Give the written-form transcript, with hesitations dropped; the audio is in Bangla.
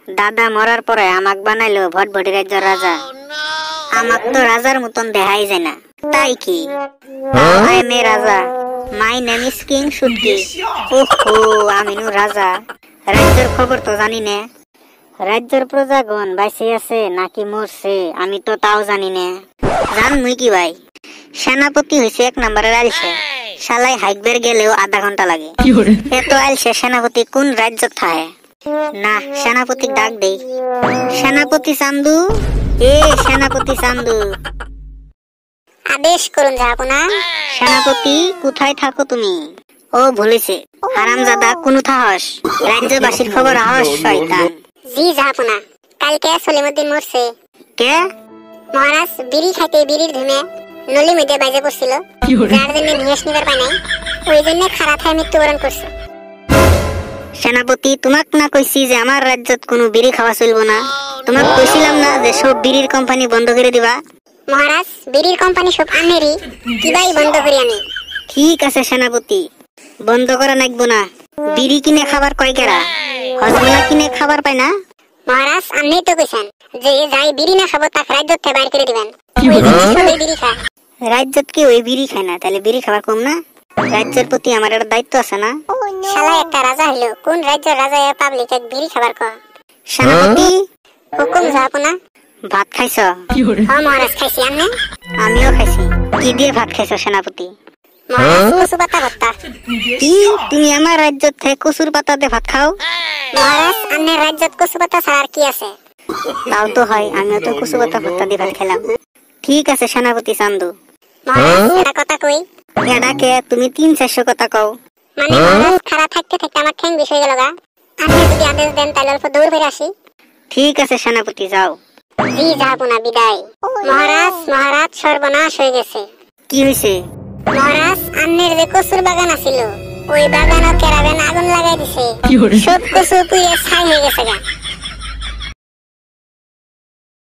দাদা মরার পরে আমাক বানাইলো ভটভটি রাজ্যের রাজা। আমাক তো রাজার মতন দেখাই যায় না, তাই কি আই এম এ রাজা, মাই নেম ইজ কিং সুটকি। ওহো, আমি নু রাজা, রাজ্যের খবর তো জানি না। রাজ্যের প্রজাগণ বাইসে আছে নাকি মরছে আমি তো তাও জানি না। জান মুই কি ভাই, সেনাপতি হইছে 1 নম্বরের আলসে, শালাই হাইকবের গেলেও আধা ঘন্টা লাগে। এত আলসে সেনাপতি কোন রাজ্য থাকে না। সেনাপতি ডাক দেই, সেনাপতি চান্দু, এ সেনাপতি চান্দু। আদেশ করুন জাহাপনা। সেনাপতি কোথায় থাকো তুমি? ও ভুলেছে, হারামজাদা কোন থাহস, রাজ্যবাসীর খবর আহস শয়তান। জি জাহাপনা, কালকে সলিমুদ্দিন মরছে। কে? মহারাজ বিড়ি খাইতে বিড়ির ধুমে নলি মধ্যে বাইজে পড়ছিল, যার জন্য নিয়েস নিবার পায় নাই, ওই জন্য খারাপ হয়ে মৃত্যুবরণ করছে। সেনাপতি তোমাক না কইছি যে আমার রাজ্যত কোনো বিড়ি খাওয়া চলবো না? তোমাক কইছিলাম না যে সব বিড়ির কোম্পানি বন্ধ করে দিবা? মহারাজ বিড়ির কোম্পানি সব আনেরই, কিবাই বন্ধ করি আনি। ঠিক আছে সেনাপতি, বন্ধ করা নাকবো না। বিড়ি কিনে খাবার কয় কেরা, হজমলা কিনে খাবার পায় না? মহারাজ আপনি তো কইছেন যে যাই বিড়ি না খাবো তাকে রাজ্যত থেকে বাইর করে দিবেন, ওই জন্য সবাই বিড়ি খায়। রাজ্যত কি ওই বিড়ি খায় না? তাহলে বিড়ি খাবার কম না? রাজ্যের প্রতি আমার একটা দায়িত্ব আছে না? শালা একটা রাজা হইলো, কোন রাজ্যের রাজা পাবলিক এক বিড়ি খাবার কয়? সেনাপতি হুকুম জাহাপনা। ভাত খাইছ? হ্যাঁ মহারাজ খাইছি। আপনি? আমিও খাইছি। কি দিয়ে ভাত খাইছ সেনাপতি? মহারাজ কচু পাতা ভর্তা। কি তুমি আমার রাজ্য থেকে কচুর পাতা দিয়ে ভাত খাও? মহারাজ আপনার রাজ্যত কচু পাতা ছাড়া আর কি আছে? তাও তো হয়, আমিও তো কচু পাতা ভর্তা দিয়ে ভাত খেলাম। ঠিক আছে সেনাপতি চান্দু। মহারাজ এটা কথা কই। এটাকে তুমি 300-400 কথা কও। মানে মহারাজ খারাপ থাকতে থাকতে আমার ঠ্যাং বিষয় গেল গা। আপনি যদি আদেশ দেন তাহলে অল্প দৌড় ফিরে আসি। ঠিক আছে সেনাপতি যাও। জি যাবনা, বিদায়। মহারাজ মহারাজ সর্বনাশ হয়ে গেছে। কি হইছে? মহারাজ আন্নের যে কচুর বাগান আছিল, ওই বাগানও কেরাবেন আগুন লাগাই দিছে, সব কচু পুড়ে ছাই হয়ে গেছে গা।